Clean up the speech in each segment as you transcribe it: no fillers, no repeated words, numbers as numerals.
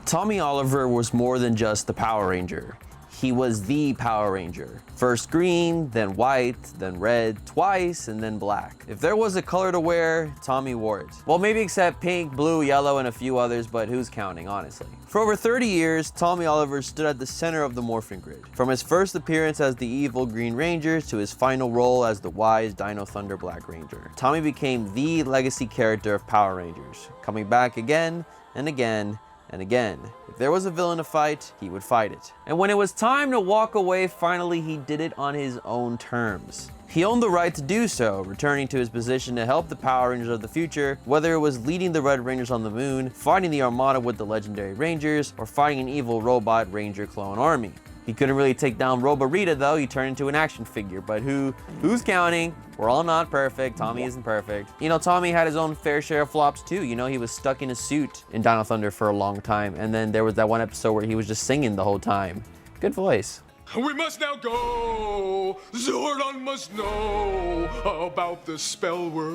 Tommy Oliver was more than just the Power Ranger. He was the Power Ranger. First green, then white, then red, twice, and then black. If there was a color to wear, Tommy wore it. Well, maybe except pink, blue, yellow, and a few others, but who's counting, honestly? For over 30 years, Tommy Oliver stood at the center of the Morphin Grid. From his first appearance as the evil Green Ranger to his final role as the wise Dino Thunder Black Ranger, Tommy became the legacy character of Power Rangers, coming back again and again and again. If there was a villain to fight, he would fight it. And when it was time to walk away, finally he did it on his own terms. He owned the right to do so, returning to his position to help the Power Rangers of the future, whether it was leading the Red Rangers on the moon, fighting the Armada with the legendary Rangers, or fighting an evil robot Ranger clone army. He couldn't really take down Robo Rita though, he turned into an action figure, but who's counting? We're all not perfect, Tommy isn't perfect. You know, Tommy had his own fair share of flops too. You know, he was stuck in a suit in Dino Thunder for a long time, and then there was that one episode where he was just singing the whole time. Good voice. We must now go. Zordon must know about the spell we're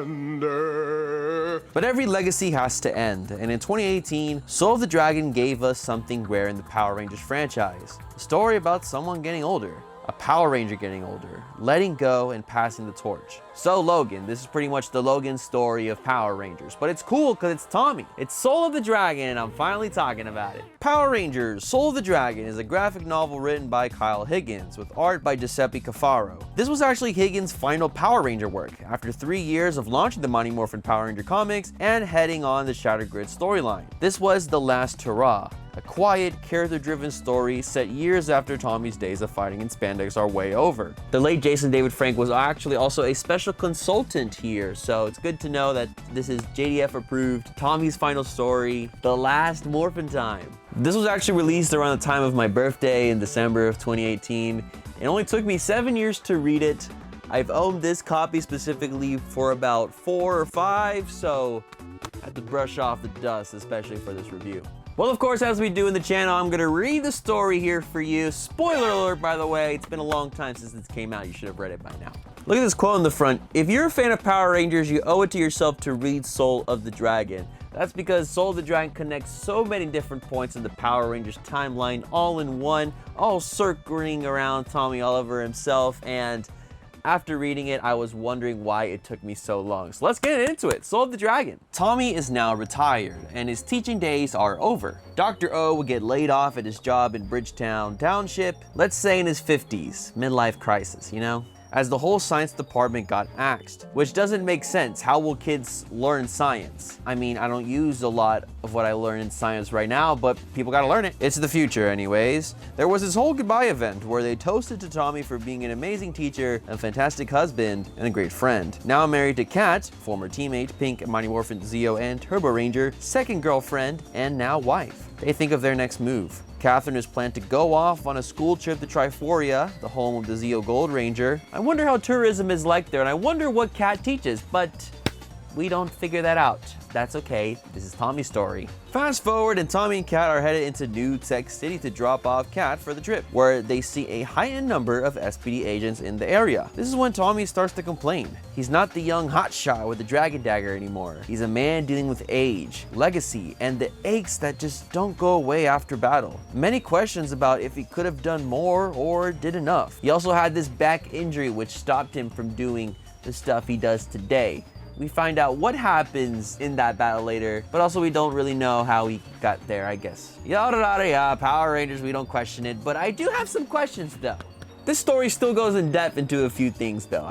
under. But every legacy has to end, and in 2018, Soul of the Dragon gave us something rare in the Power Rangers franchise. A story about someone getting older. A Power Ranger getting older, letting go and passing the torch. So Logan, this is pretty much the Logan story of Power Rangers, but it's cool because it's Tommy. It's Soul of the Dragon and I'm finally talking about it. Power Rangers Soul of the Dragon is a graphic novel written by Kyle Higgins with art by Giuseppe Cafaro. This was actually Higgins' final Power Ranger work after 3 years of launching the Mighty Morphin Power Ranger comics and heading on the Shattered Grid storyline. This was The Last Hurrah, a quiet, character-driven story set years after Tommy's days of fighting in spandex are way over. The late Jason David Frank was actually also a special consultant here, so it's good to know that this is JDF approved, Tommy's final story, The Last Morphin Time. This was actually released around the time of my birthday in December of 2018. It only took me 7 years to read it. I've owned this copy specifically for about 4 or 5, so I had to brush off the dust, especially for this review. Well, of course, as we do in the channel, I'm going to read the story here for you. Spoiler alert, by the way, it's been a long time since this came out. You should have read it by now. Look at this quote in the front. If you're a fan of Power Rangers, you owe it to yourself to read Soul of the Dragon. That's because Soul of the Dragon connects so many different points in the Power Rangers timeline all in one, all circling around Tommy Oliver himself, and after reading it, I was wondering why it took me so long. So let's get into it. Soul of the Dragon. Tommy is now retired, and his teaching days are over. Dr. O would get laid off at his job in Bridgetown Township, let's say in his 50s, midlife crisis, you know? As the whole science department got axed, which doesn't make sense. How will kids learn science? I mean, I don't use a lot of what I learn in science right now, but people gotta learn it. It's the future anyways. There was this whole goodbye event where they toasted to Tommy for being an amazing teacher, a fantastic husband, and a great friend. Now married to Kat, former teammate, Pink, Mighty Morphin, Zeo, and Turbo Ranger, second girlfriend, and now wife. They think of their next move. Catherine is planned to go off on a school trip to Triforia, the home of the Zeo Gold Ranger. I wonder how tourism is like there, and I wonder what Kat teaches, but we don't figure that out. That's okay, this is Tommy's story. Fast forward, and Tommy and Kat are headed into New Tech City to drop off Kat for the trip, where they see a heightened number of SPD agents in the area. This is when Tommy starts to complain. He's not the young hotshot with the dragon dagger anymore. He's a man dealing with age, legacy, and the aches that just don't go away after battle. Many questions about if he could have done more or did enough. He also had this back injury which stopped him from doing the stuff he does today. We find out what happens in that battle later, but also we don't really know how he got there, I guess. Yada yada yada, Power Rangers, we don't question it, but I do have some questions though. This story still goes in depth into a few things though.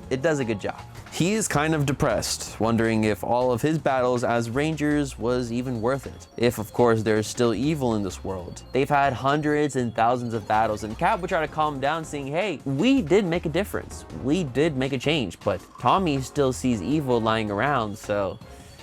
It does a good job. He is kind of depressed, wondering if all of his battles as Rangers was even worth it. If, of course, there's still evil in this world. They've had hundreds and thousands of battles, and Kat would try to calm him down, saying, hey, we did make a difference. We did make a change, but Tommy still sees evil lying around, so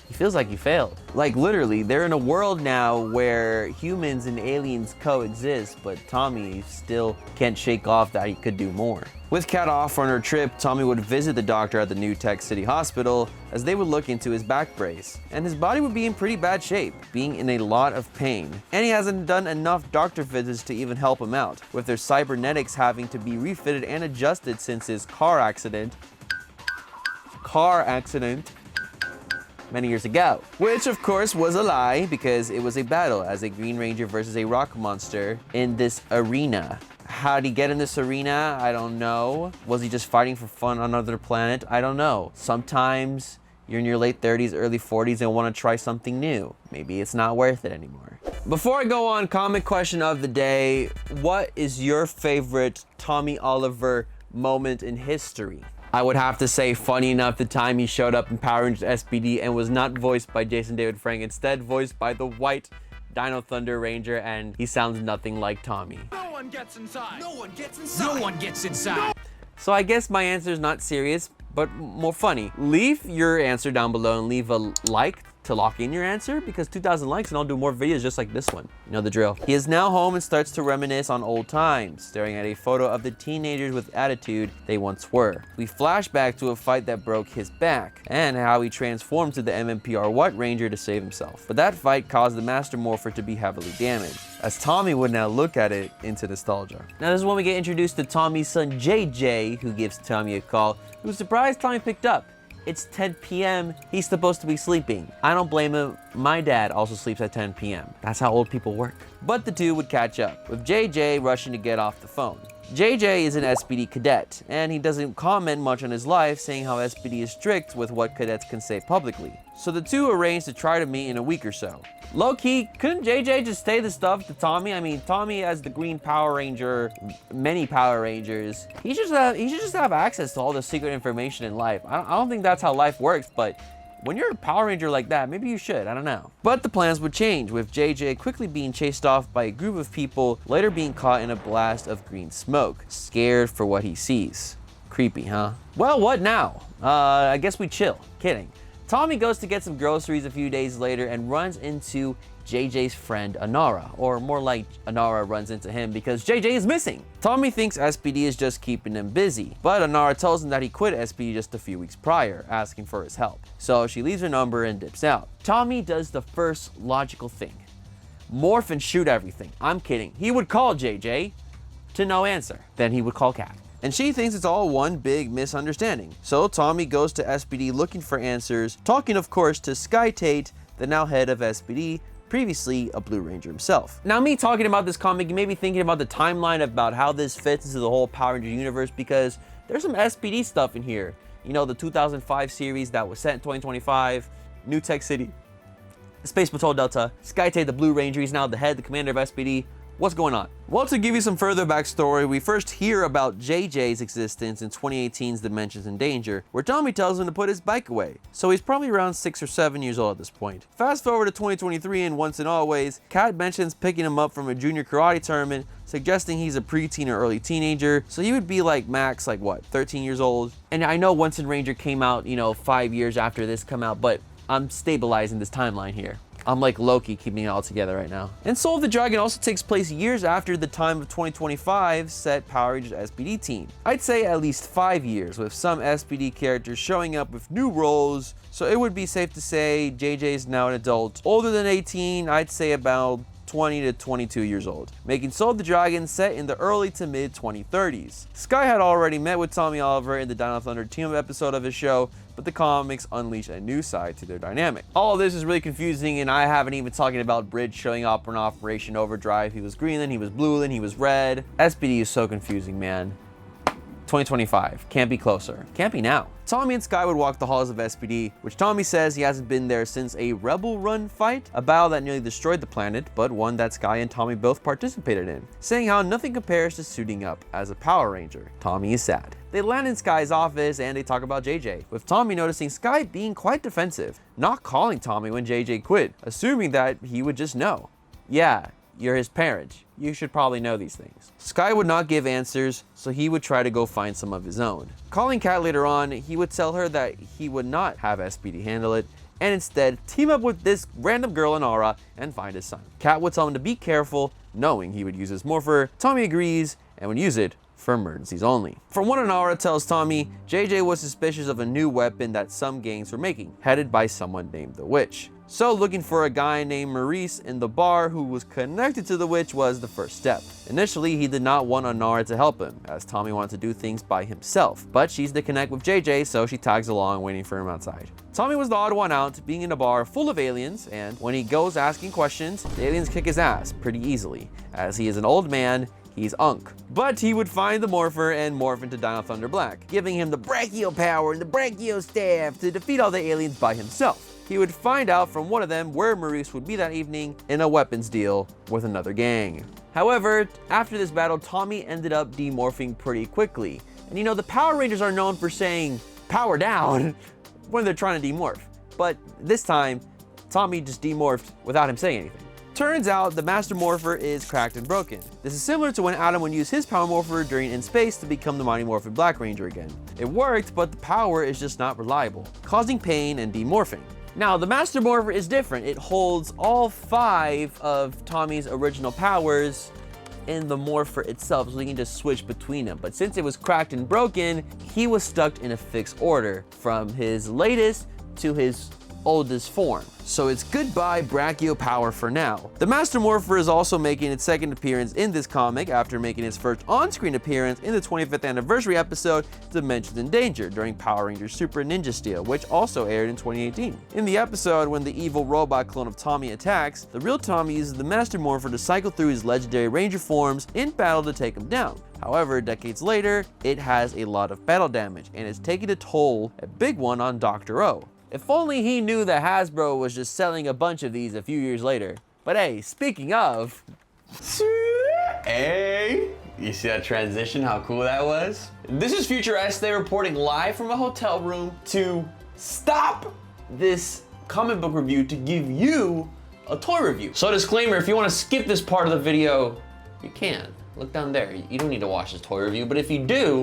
he feels like he failed. Like literally, they're in a world now where humans and aliens coexist, but Tommy still can't shake off that he could do more. With Kat off on her trip, Tommy would visit the doctor at the New Tech City Hospital as they would look into his back brace. And his body would be in pretty bad shape, being in a lot of pain. And he hasn't done enough doctor visits to even help him out, with their cybernetics having to be refitted and adjusted since his car accident many years ago. Which of course was a lie, because it was a battle as a Green Ranger versus a rock monster in this arena. How did he get in this arena? I don't know. Was he just fighting for fun on another planet? I don't know. Sometimes you're in your late 30s, early 40s and want to try something new. Maybe it's not worth it anymore. Before I go on, comic question of the day. What is your favorite Tommy Oliver moment in history? I would have to say, funny enough, the time he showed up in Power Rangers SPD and was not voiced by Jason David Frank, instead voiced by the white Dino Thunder Ranger, and he sounds nothing like Tommy. No one gets inside. No one gets inside. No one gets inside. So I guess my answer is not serious, but more funny. Leave your answer down below and leave a like to lock in your answer, because 2,000 likes and I'll do more videos just like this one. You know the drill. He is now home and starts to reminisce on old times, staring at a photo of the teenagers with attitude they once were. We flash back to a fight that broke his back and how he transformed to the MMPR White Ranger to save himself. But that fight caused the Master Morpher to be heavily damaged, as Tommy would now look at it into nostalgia. Now this is when we get introduced to Tommy's son JJ, who gives Tommy a call, who's surprised Tommy picked up. It's 10 p.m. He's supposed to be sleeping. I don't blame him. My dad also sleeps at 10 p.m. That's how old people work. But the two would catch up, with JJ rushing to get off the phone. JJ is an SPD cadet, and he doesn't comment much on his life, saying how SPD is strict with what cadets can say publicly. So the two arrange to try to meet in a week or so. Low-key, couldn't JJ just say the stuff to Tommy? I mean, Tommy as the Green Power Ranger, many Power Rangers, he should just have access to all the secret information in life. I don't think that's how life works, but when you're a Power Ranger like that, maybe you should, I don't know. But the plans would change, with JJ quickly being chased off by a group of people, later being caught in a blast of green smoke, scared for what he sees. Creepy, huh? Well, what now? I guess we chill. Kidding. Tommy goes to get some groceries a few days later and runs into JJ's friend Anara, or more like Anara runs into him because JJ is missing. Tommy thinks SPD is just keeping him busy, but Anara tells him that he quit SPD just a few weeks prior, asking for his help. So she leaves her number and dips out. Tommy does the first logical thing. Morph and shoot everything. I'm kidding. He would call JJ to no answer. Then he would call Kat. And she thinks it's all one big misunderstanding. So Tommy goes to SPD looking for answers, talking of course to Sky Tate, the now head of SPD, previously a Blue Ranger himself. Now me talking about this comic, you may be thinking about the timeline about how this fits into the whole Power Ranger universe, because there's some SPD stuff in here. You know, the 2005 series that was set in 2025, New Tech City, Space Patrol Delta, Sky Tate the Blue Ranger, he's now the head, the commander of SPD. What's going on? Well, to give you some further backstory, we first hear about JJ's existence in 2018's Dimensions in Danger, where Tommy tells him to put his bike away. So he's probably around 6 or 7 years old at this point. Fast forward to 2023, and once and always, Kat mentions picking him up from a junior karate tournament, suggesting he's a preteen or early teenager, so he would be like max, like what, 13 years old? And I know Once in Ranger came out, you know, 5 years after this come out, but I'm stabilizing this timeline here. I'm like Loki keeping it all together right now. And Soul of the Dragon also takes place years after the time of 2025 set Power Rangers SPD team. I'd say at least 5 years, with some SPD characters showing up with new roles, so it would be safe to say JJ is now an adult. Older than 18, I'd say about 20 to 22 years old, making Soul of the Dragon set in the early to mid 2030s. Sky had already met with Tommy Oliver in the Dino Thunder team-up episode of his show, but the comics unleash a new side to their dynamic. All of this is really confusing, and I haven't even talking about Bridge showing up in Operation Overdrive. He was green, then he was blue, then he was red. SPD is so confusing, man. 2025. Can't be closer. Can't be now. Tommy and Sky would walk the halls of SPD, which Tommy says he hasn't been there since a Rebel Run fight, a battle that nearly destroyed the planet, but one that Sky and Tommy both participated in, saying how nothing compares to suiting up as a Power Ranger. Tommy is sad. They land in Sky's office and they talk about JJ, with Tommy noticing Sky being quite defensive, not calling Tommy when JJ quit, assuming that he would just know. Yeah, you're his parent. You should probably know these things. Sky would not give answers, so he would try to go find some of his own. Calling Kat later on, he would tell her that he would not have SPD handle it, and instead team up with this random girl Anara and find his son. Kat would tell him to be careful, knowing he would use his Morpher. Tommy agrees and would use it for emergencies only. From what Armada tells Tommy, JJ was suspicious of a new weapon that some gangs were making, headed by someone named the Witch. So looking for a guy named Maurice in the bar who was connected to the Witch was the first step. Initially, he did not want Armada to help him, as Tommy wanted to do things by himself, but she's to connect with JJ, so she tags along waiting for him outside. Tommy was the odd one out, being in a bar full of aliens, and when he goes asking questions, the aliens kick his ass pretty easily, as he is an old man. He's Unk. But he would find the Morpher and morph into Dino Thunder Black, giving him the brachio power and the brachio staff to defeat all the aliens by himself. He would find out from one of them where Maurice would be that evening in a weapons deal with another gang. However, after this battle, Tommy ended up demorphing pretty quickly. And you know, the Power Rangers are known for saying power down when they're trying to demorph. But this time, Tommy just demorphed without him saying anything. Turns out the Master Morpher is cracked and broken. This is similar to when Adam would use his Power Morpher during In Space to become the mighty Morphin Black Ranger again. It worked, but the power is just not reliable, causing pain and demorphing. Now, the Master Morpher is different. It holds all 5 of Tommy's original powers in the Morpher itself, so he can just switch between them. But since it was cracked and broken, he was stuck in a fixed order from his latest to his oldest form. So it's goodbye brachio power for now. The Master Morpher is also making its second appearance in this comic after making its first on-screen appearance in the 25th anniversary episode Dimensions in Danger during Power Rangers Super Ninja Steel, which also aired in 2018. In the episode, when the evil robot clone of Tommy attacks, the real Tommy uses the Master Morpher to cycle through his legendary Ranger forms in battle to take him down. However, decades later, it has a lot of battle damage and is taking a toll, a big one on Dr. O. If only he knew that Hasbro was just selling a bunch of these a few years later. But hey, speaking of... Hey, you see that transition, how cool that was? This is future Este reporting live from a hotel room to stop this comic book review to give you a toy review. So disclaimer, if you want to skip this part of the video, you can. Look down there, you don't need to watch this toy review, but if you do,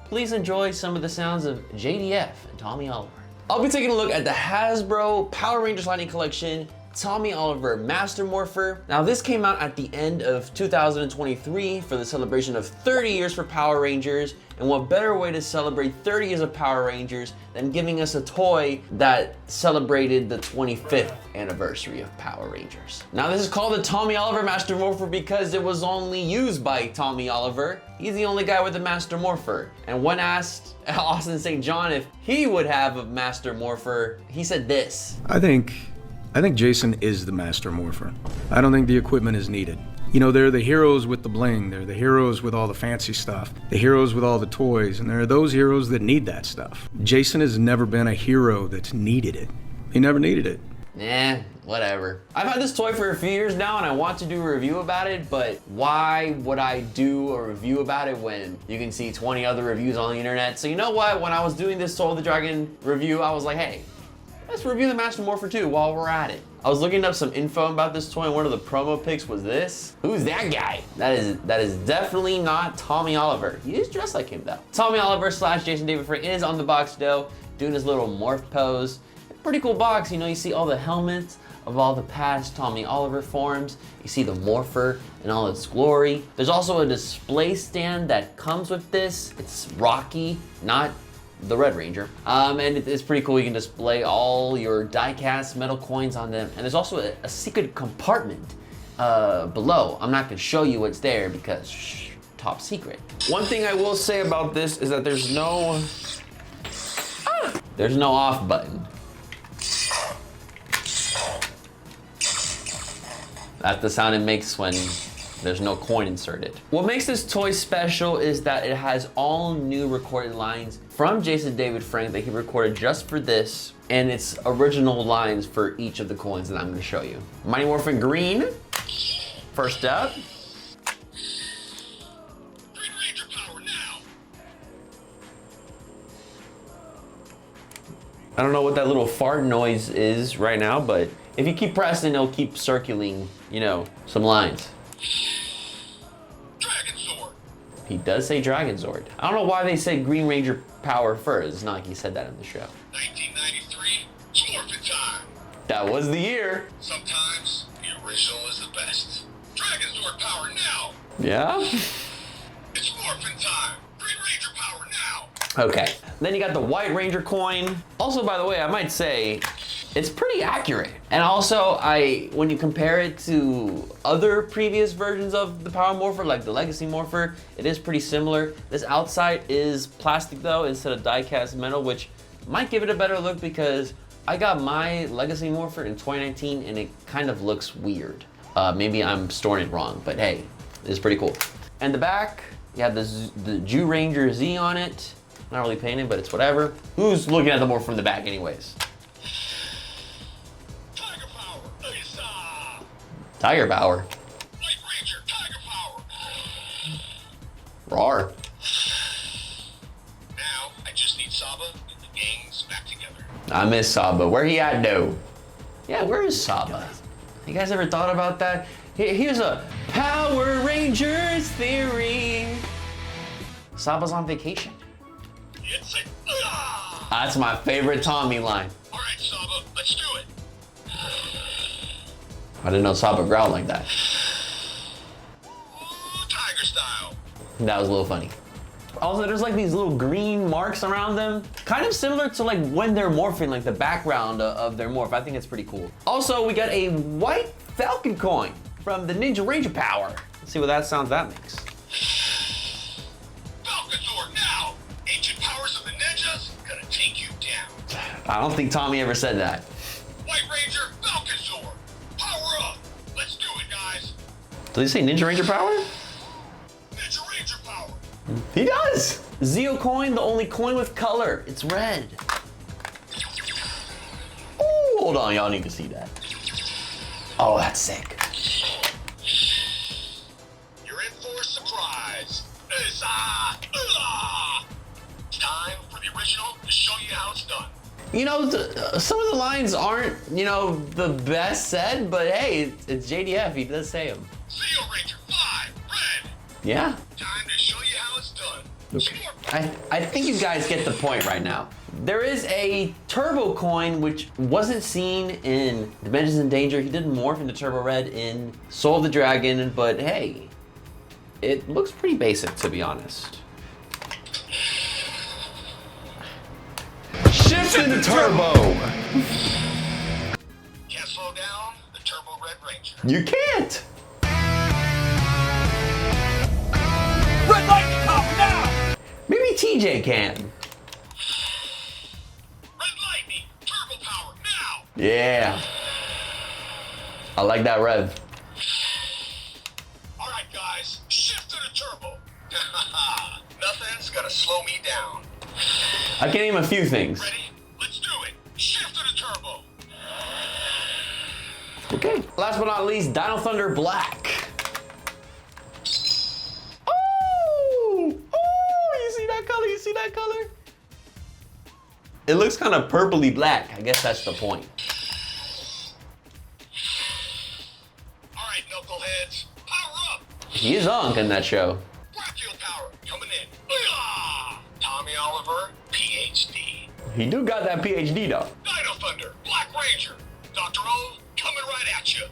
please enjoy some of the sounds of JDF and Tommy Oliver. I'll be taking a look at the Hasbro Power Rangers Lightning Collection Tommy Oliver Master Morpher. Now this came out at the end of 2023 for the celebration of 30 years for Power Rangers, and what better way to celebrate 30 years of Power Rangers than giving us a toy that celebrated the 25th anniversary of Power Rangers. Now this is called the Tommy Oliver Master Morpher because it was only used by Tommy Oliver. He's the only guy with a Master Morpher. And when asked Austin St. John if he would have a Master Morpher, he said this. I think Jason is the Master Morpher. I don't think the equipment is needed. You know, they're the heroes with the bling, they're the heroes with all the fancy stuff, the heroes with all the toys, and there are those heroes that need that stuff. Jason has never been a hero that's needed it. He never needed it. Whatever. I've had this toy for a few years now and I want to do a review about it, but why would I do a review about it when you can see 20 other reviews on the internet? So you know what, when I was doing this Soul of the Dragon review, I was like, hey, let's review the Master Morpher too while we're at it. I was looking up some info about this toy and one of the promo pics was this. Who's that guy? That is definitely not Tommy Oliver. He is dressed like him though. Tommy Oliver / Jason David Frank is on the box though, doing his little morph pose. Pretty cool box, you know, you see all the helmets of all the past Tommy Oliver forms. You see the Morpher in all its glory. There's also a display stand that comes with this. It's Rocky, not the Red Ranger. And it's pretty cool. You can display all your die-cast metal coins on them. And there's also a secret compartment below. I'm not gonna show you what's there because top secret. One thing I will say about this is that there's no off button. That's the sound it makes when there's no coin inserted. What makes this toy special is that it has all new recorded lines from Jason David Frank that he recorded just for this, and it's original lines for each of the coins that I'm gonna show you. Mighty Morphin Green, first up. Green Ranger power now. I don't know what that little fart noise is right now, but if you keep pressing, it'll keep circling, you know, some lines. Dragon Sword. He does say Dragon Zord. I don't know why they say Green Ranger power first. It's not like he said that in the show. 1993. It's Morphin time. That was the year. Sometimes the original is the best. Dragon Sword power now. Yeah? It's Morphin time. Okay, then you got the White Ranger coin. Also, by the way, I might say, it's pretty accurate. And also, when you compare it to other previous versions of the Power Morpher, like the Legacy Morpher, it is pretty similar. This outside is plastic though, instead of die-cast metal, which might give it a better look because I got my Legacy Morpher in 2019 and it kind of looks weird. Maybe I'm storing it wrong, but hey, it's pretty cool. And the back, you have the Jew Ranger Z on it. Not really painted, but it's whatever. Who's looking at the Morpher from the back anyways? Tiger Power, Lisa! Tiger Power. White Ranger, Tiger Power! Rawr. Now, I just need Saba and the gang's back together. I miss Saba. Where he at though? Yeah, where is Saba? You guys ever thought about that? Here's a Power Rangers theory. Saba's on vacation. It's a... That's my favorite Tommy line. All right, Saba, let's do it. I didn't know Saba growled like that. Ooh, tiger style. That was a little funny. Also, there's like these little green marks around them. Kind of similar to like when they're morphing, like the background of their morph. I think it's pretty cool. Also, we got a White Falcon coin from the Ninja Ranger Power. Let's see what that sounds that makes. Falcazor now! Ancient powers of the ninjas gonna take you down. I don't think Tommy ever said that. White Ranger, Falcazor! Power up! Let's do it, guys! Did he say Ninja Ranger Power? Ninja Ranger power! He does! Zeo coin, the only coin with color. It's red. Ooh, hold on, y'all need to see that. Oh, that's sick. You're in for a surprise. Time for the original to show you how it's done. You know, some of the lines aren't, you know, the best said, but hey, it's JDF, he does say them. Zeo Ranger 5, red. Yeah. Time to show you how it's done. I think you guys get the point right now. There is a Turbo coin which wasn't seen in Dimensions in Danger. He did morph into Turbo Red in Soul of the Dragon, but hey, it looks pretty basic to be honest. Shift into Turbo! Can't slow down the Turbo Red Ranger. You can't! Red lightning power now! Maybe TJ can. Red lightning, turbo power now. Yeah. I like that rev. All right, guys, shift to the turbo. Nothing's gonna slow me down. I can name a few things. Ready? Let's do it. Shift to the turbo. Okay. Last but not least, Dino Thunder Black. You see that color? It looks kind of purpley black. I guess that's the point. All right, knuckleheads, power up. He is on in that show. Brachial power coming in. Tommy Oliver, PhD. He do got that PhD though. Dino Thunder, Black Ranger. Dr. O, coming right at you.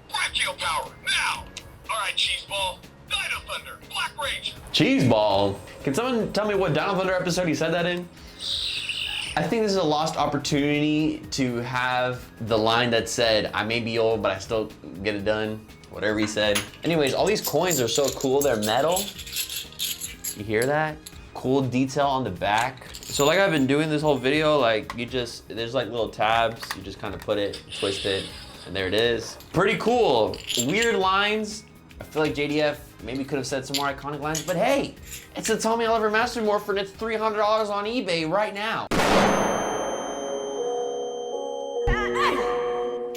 Brachial power now. All right, Cheeseball. Dino Thunder, Black Ranger. Cheeseball. Can someone tell me what Dino Thunder episode he said that in? I think this is a lost opportunity to have the line that said, I may be old, but I still get it done. Whatever he said. Anyways, all these coins are so cool. They're metal. You hear that? Cool detail on the back. So like I've been doing this whole video, like there's like little tabs. You just kind of put it, twist it, and there it is. Pretty cool. Weird lines. I feel like JDF maybe could have said some more iconic lines, but hey, it's a Tommy Oliver Master Morpher and it's $300 on eBay right now.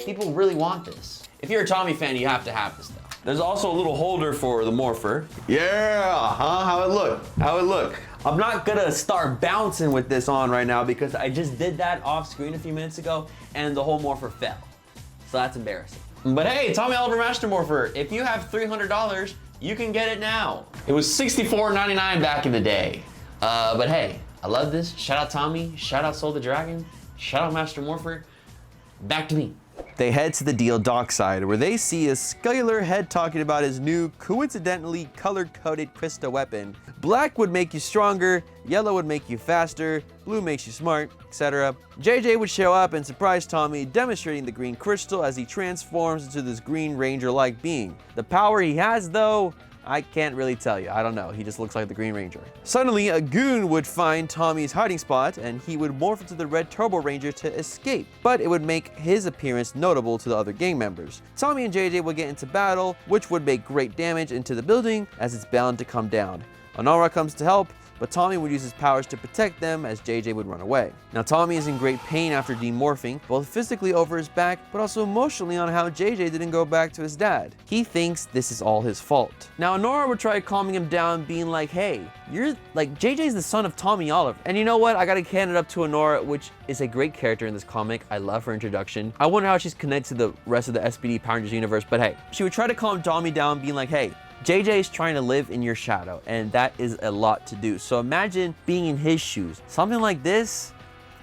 People really want this. If you're a Tommy fan, you have to have this though. There's also a little holder for the Morpher. Yeah, huh? How it look? How it look? I'm not gonna start bouncing with this on right now because I just did that off screen a few minutes ago and the whole Morpher fell. So that's embarrassing. But hey, Tommy Oliver Master Morpher, if you have $300, you can get it now. It was $64.99 back in the day. But hey, I love this. Shout out Tommy, shout out Soul the Dragon, shout out Master Morpher. Back to me. They head to the Deal dockside, where they see a Scalar head talking about his new, coincidentally color-coded crystal weapon. Black would make you stronger, yellow would make you faster, blue makes you smart, etc. JJ would show up and surprise Tommy, demonstrating the green crystal as he transforms into this Green Ranger-like being. The power he has, though, I can't really tell you. I don't know. He just looks like the Green Ranger. Suddenly, a goon would find Tommy's hiding spot, and he would morph into the Red Turbo Ranger to escape, but it would make his appearance notable to the other gang members. Tommy and JJ would get into battle, which would make great damage into the building, as it's bound to come down. Onara comes to help, but Tommy would use his powers to protect them as JJ would run away. Now Tommy is in great pain after demorphing, both physically over his back, but also emotionally on how JJ didn't go back to his dad. He thinks this is all his fault. Now Onara would try calming him down, being like, hey, you're like, JJ's the son of Tommy Oliver. And you know what? I gotta hand it up to Onara, which is a great character in this comic. I love her introduction. I wonder how she's connected to the rest of the SPD Power Rangers universe, but hey, she would try to calm Tommy down, being like, hey, JJ is trying to live in your shadow, and that is a lot to do. So imagine being in his shoes. Something like this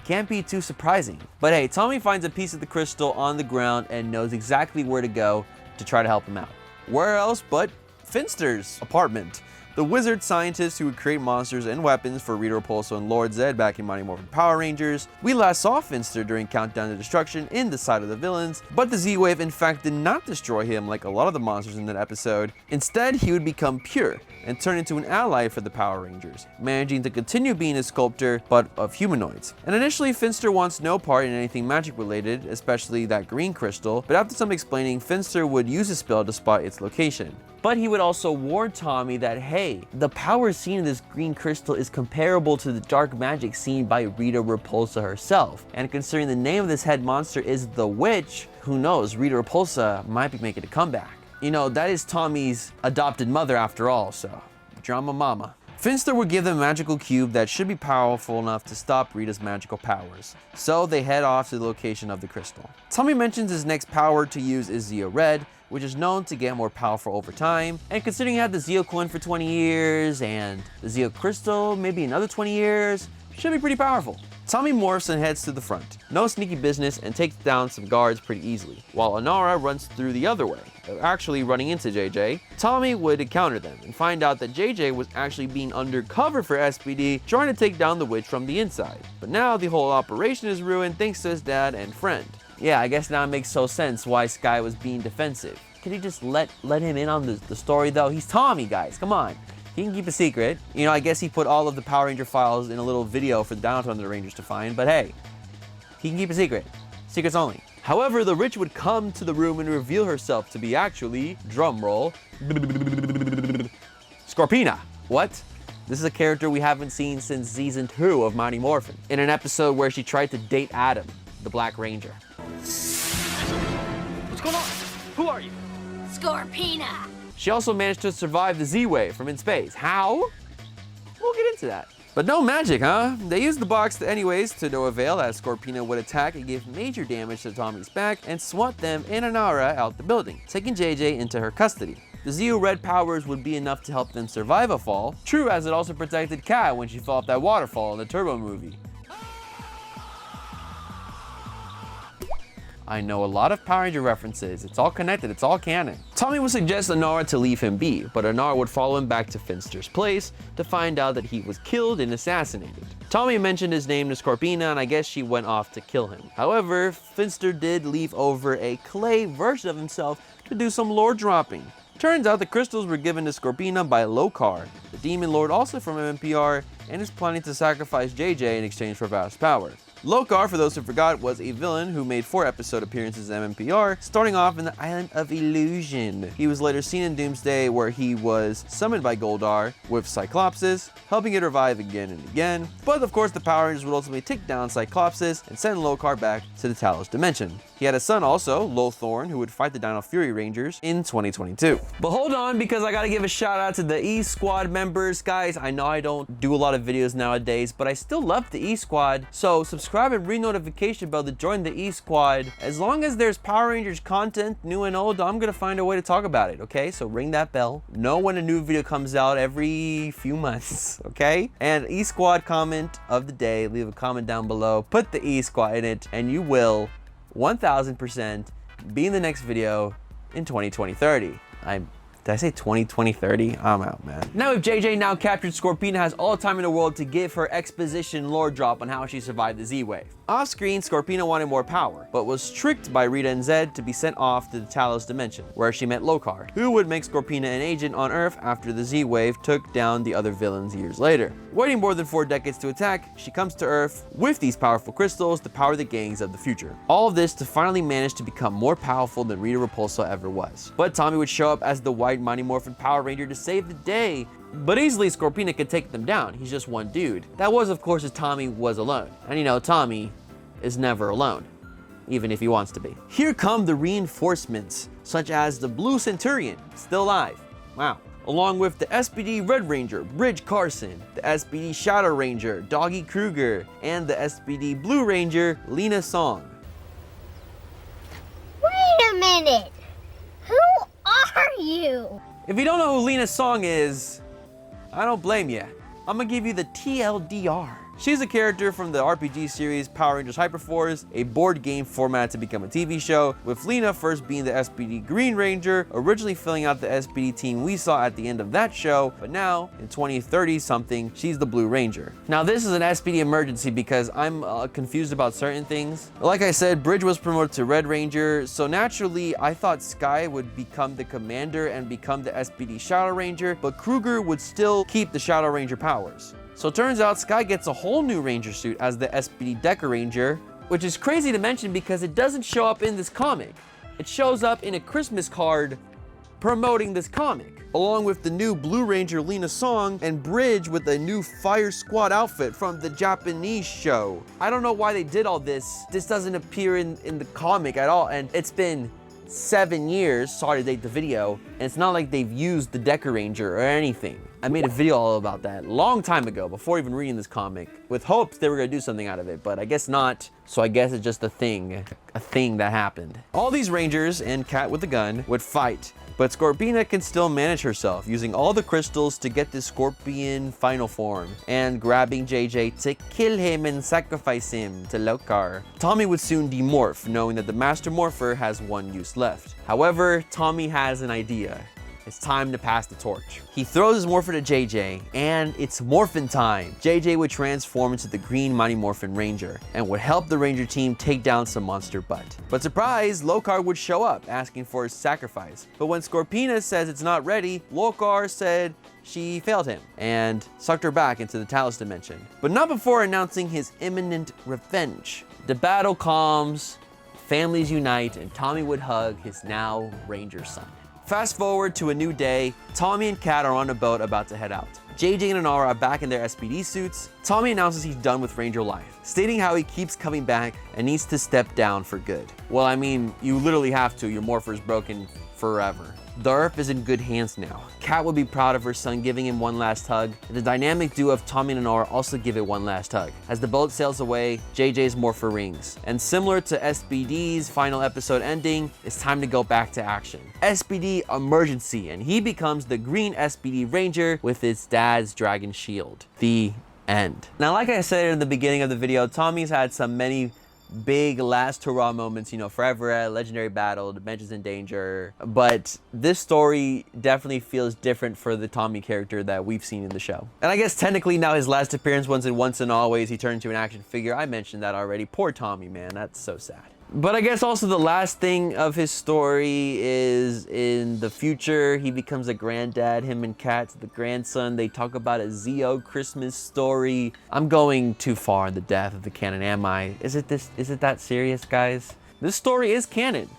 can't be too surprising. But hey, Tommy finds a piece of the crystal on the ground and knows exactly where to go to try to help him out. Where else but Finster's apartment? The wizard scientist who would create monsters and weapons for Rita Repulso and Lord Zed back in Mighty Morphin Power Rangers. We last saw Finster during Countdown to Destruction in the Side of the Villains, but the Z-Wave in fact did not destroy him like a lot of the monsters in that episode. Instead, he would become pure and turn into an ally for the Power Rangers, managing to continue being a sculptor, but of humanoids. And initially, Finster wants no part in anything magic related, especially that green crystal, but after some explaining, Finster would use a spell to spot its location. But he would also warn Tommy that, hey, the power seen in this green crystal is comparable to the dark magic seen by Rita Repulsa herself. And considering the name of this head monster is the Witch, who knows, Rita Repulsa might be making a comeback. You know, that is Tommy's adopted mother after all, so drama mama. Finster would give them a magical cube that should be powerful enough to stop Rita's magical powers. So they head off to the location of the crystal. Tommy mentions his next power to use is Zeo Red, which is known to get more powerful over time. And considering he had the Zeo coin for 20 years and the Zeo crystal maybe another 20 years, should be pretty powerful. Tommy morphs and heads to the front. No sneaky business, and takes down some guards pretty easily, while Onara runs through the other way, actually running into JJ. Tommy would encounter them and find out that JJ was actually being undercover for SPD, trying to take down the witch from the inside. But now the whole operation is ruined thanks to his dad and friend. Yeah, I guess now it makes so sense why Sky was being defensive. Could he just let him in on the story though? He's Tommy, guys, come on. He can keep a secret. You know, I guess he put all of the Power Ranger files in a little video for the Dino Thunder Rangers to find, but hey, he can keep a secret. Secrets only. However, the witch would come to the room and reveal herself to be actually, drumroll, Scorpina. What? This is a character we haven't seen since season 2 of Mighty Morphin, in an episode where she tried to date Adam, the Black Ranger. What's going on? Who are you? Scorpina! She also managed to survive the Z-Wave from in space. How? We'll get into that. But no magic, huh? They used the box anyways to no avail, as Scorpina would attack and give major damage to Tommy's back and swat them and Onara out the building, taking JJ into her custody. The Zeo Red powers would be enough to help them survive a fall. True, as it also protected Kat when she fell off that waterfall in the Turbo movie. I know a lot of Power Ranger references. It's all connected, it's all canon. Tommy would suggest Onara to leave him be, but Onara would follow him back to Finster's place to find out that he was killed and assassinated. Tommy mentioned his name to Scorpina, and I guess she went off to kill him. However, Finster did leave over a clay version of himself to do some lore dropping. Turns out the crystals were given to Scorpina by Lokar, the demon lord also from MMPR, and is planning to sacrifice JJ in exchange for vast power. Lokar, for those who forgot, was a villain who made 4 episode appearances in MMPR, starting off in the Island of Illusion. He was later seen in Doomsday, where he was summoned by Goldar with Cyclopsis, helping it revive again and again. But of course, the Power Rangers would ultimately take down Cyclopsis and send Lokar back to the Talos dimension. He had a son also, Lothorn, who would fight the Dino Fury Rangers in 2022. But hold on, because I gotta give a shout out to the E-Squad members. Guys, I know I don't do a lot of videos nowadays, but I still love the E-Squad. So subscribe and ring notification bell to join the E-Squad. As long as there's Power Rangers content, new and old, I'm gonna find a way to talk about it, okay? So ring that bell. Know when a new video comes out every few months, okay? And E-Squad comment of the day, leave a comment down below, put the E-Squad in it, and you will 1000% be in the next video in 2020-30. Did I say 2020-30? I'm out, man. Now if JJ now captured, Scorpina has all the time in the world to give her exposition lore drop on how she survived the Z-Wave. Off screen, Scorpina wanted more power, but was tricked by Rita and Zed to be sent off to the Talos dimension, where she met Lokar, who would make Scorpina an agent on Earth after the Z-Wave took down the other villains years later. Waiting more than 4 decades to attack, she comes to Earth with these powerful crystals to power the gangs of the future. All of this to finally manage to become more powerful than Rita Repulsa ever was. But Tommy would show up as the White Mighty Morphin Power Ranger to save the day. But easily Scorpina could take them down. He's just one dude. That was, of course, if Tommy was alone. And you know, Tommy is never alone, even if he wants to be. Here come the reinforcements, such as the Blue Centurion, still alive. Wow. Along with the SPD Red Ranger, Bridge Carson, the SPD Shadow Ranger, Doggy Kruger, and the SPD Blue Ranger, Lena Song. Wait a minute! Who are you? If you don't know who Lena Song is, I don't blame you. I'm gonna give you the TLDR. She's a character from the RPG series Power Rangers Hyperforce, a board game format to become a TV show, with Lena first being the SPD Green Ranger, originally filling out the SPD team we saw at the end of that show, but now, in 2030 something, she's the Blue Ranger. Now this is an SPD Emergency because I'm confused about certain things. Like I said, Bridge was promoted to Red Ranger, so naturally I thought Sky would become the commander and become the SPD Shadow Ranger, but Kruger would still keep the Shadow Ranger powers. So it turns out Sky gets a whole new Ranger suit as the SPD Decker Ranger, which is crazy to mention because it doesn't show up in this comic. It shows up in a Christmas card promoting this comic, along with the new Blue Ranger Lena Song and Bridge with a new Fire Squad outfit from the Japanese show. I don't know why they did all this. This doesn't appear in the comic at all, and it's been 7 years, sorry to date the video, and it's not like they've used the Decker Ranger or anything. I made a video all about that a long time ago, before even reading this comic, with hopes they were gonna do something out of it, but I guess not, so I guess it's just a thing that happened. All these Rangers and Cat with the gun would fight, but Scorpina can still manage herself, using all the crystals to get the Scorpion final form, and grabbing JJ to kill him and sacrifice him to Lokar. Tommy would soon demorph, knowing that the Master Morpher has 1 use left. However, Tommy has an idea. It's time to pass the torch. He throws his Morpher to JJ, and it's Morphin time. JJ would transform into the Green Mighty Morphin Ranger, and would help the Ranger team take down some monster butt. But surprise, Lokar would show up, asking for his sacrifice. But when Scorpina says it's not ready, Lokar said she failed him, and sucked her back into the Talos dimension. But not before announcing his imminent revenge. The battle calms, families unite, and Tommy would hug his now Ranger son. Fast forward to a new day, Tommy and Kat are on a boat about to head out. JJ and Inara are back in their SPD suits. Tommy announces he's done with Ranger life, stating how he keeps coming back and needs to step down for good. Well, I mean, you literally have to, your Morpher's broken forever. The Earth is in good hands now. Kat would be proud of her son giving him one last hug, and the dynamic duo of Tommy and Inara also give it one last hug. As the boat sails away, JJ's Morpher rings. And similar to SPD's final episode ending, it's time to go back to action. SPD Emergency, and he becomes the green SPD Ranger with his dad's dragon shield. The end. Now, like I said in the beginning of the video, Tommy's had many big last hurrah moments, you know, Forever, Legendary Battle, Dimensions in Danger, but this story definitely feels different for the Tommy character that we've seen in the show. And I guess technically now his last appearance was in Once and Always, he turned into an action figure. I mentioned that already. Poor Tommy, man, that's so sad. But I guess also the last thing of his story is in the future, he becomes a granddad, him and Kat's the grandson. They talk about a Zeo Christmas story. I'm going too far in the depth of the canon, am I? Is it that serious, guys? This story is canon.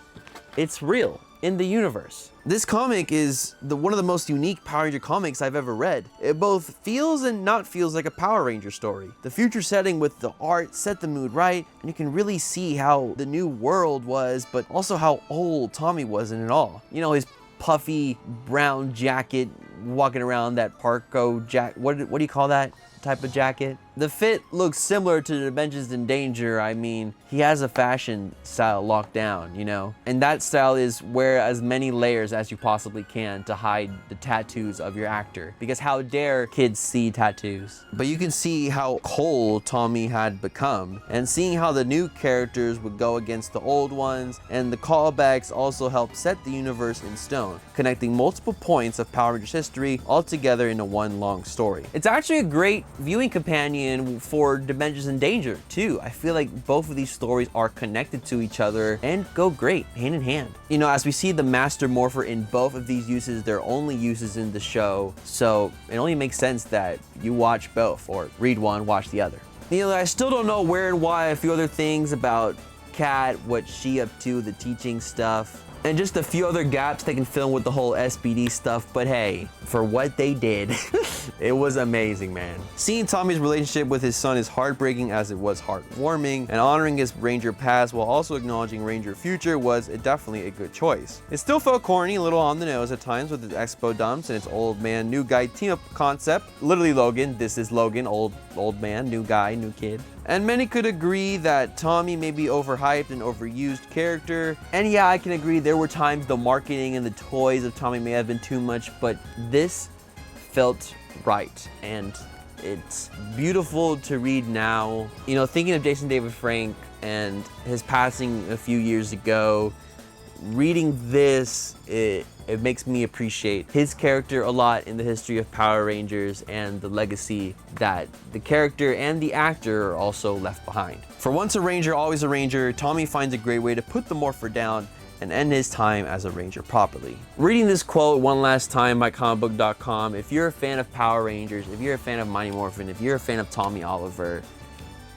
It's real in the universe. This comic is one of the most unique Power Ranger comics I've ever read. It both feels and not feels like a Power Ranger story. The future setting with the art set the mood right, and you can really see how the new world was, but also how old Tommy was in it all. You know, his puffy brown jacket, walking around that Parco jacket, what do you call that? type of jacket. The fit looks similar to Dimensions in Danger. I mean, he has a fashion style locked down, you know? And that style is wear as many layers as you possibly can to hide the tattoos of your actor. Because how dare kids see tattoos? But you can see how cold Tommy had become, and seeing how the new characters would go against the old ones, and the callbacks also help set the universe in stone, connecting multiple points of Power Rangers history all together into one long story. It's actually a great viewing companion for Dimensions in Danger too. I feel like both of these stories are connected to each other and go great hand in hand. You know, as we see the Master Morpher in both of these uses, they're only uses in the show, so it only makes sense that you watch both, or read one, watch the other. You know, I still don't know where and why a few other things about Kat, what she up to, the teaching stuff, and just a few other gaps they can fill with the whole SPD stuff, but hey, for what they did, it was amazing, man. Seeing Tommy's relationship with his son is heartbreaking as it was heartwarming, and honoring his Ranger past while also acknowledging Ranger future was definitely a good choice. It still felt corny, a little on the nose at times with its expo dumps and its old man, new guy team up concept. Literally Logan, this is Logan, old man, new guy, new kid. And many could agree that Tommy may be overhyped and overused character. And yeah, I can agree there were times the marketing and the toys of Tommy may have been too much, but this felt right. And it's beautiful to read now. You know, thinking of Jason David Frank and his passing a few years ago, reading this, it makes me appreciate his character a lot in the history of Power Rangers and the legacy that the character and the actor are also left behind. For once a Ranger, always a Ranger, Tommy finds a great way to put the Morpher down and end his time as a Ranger properly. Reading this quote one last time by comicbook.com, if you're a fan of Power Rangers, if you're a fan of Mighty Morphin, if you're a fan of Tommy Oliver,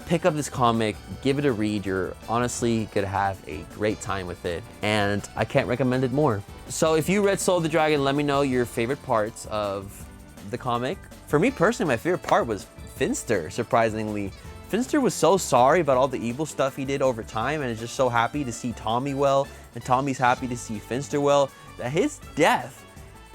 pick up this comic, give it a read. You're honestly gonna have a great time with it, and I can't recommend it more. So if you read Soul of the Dragon, let me know your favorite parts of the comic. For me personally, my favorite part was Finster, surprisingly. Finster was so sorry about all the evil stuff he did over time, and is just so happy to see Tommy well, and Tommy's happy to see Finster well, that his death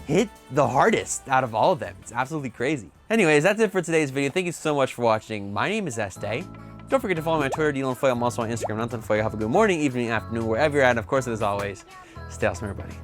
hit the hardest out of all of them. It's absolutely crazy. Anyways, that's it for today's video. Thank you so much for watching. My name is Este. Don't forget to follow me on Twitter, Dino Thunder. I'm also on Instagram, Dino Thunder. Have a good morning, evening, afternoon, wherever you're at. And of course, as always, stay awesome, everybody.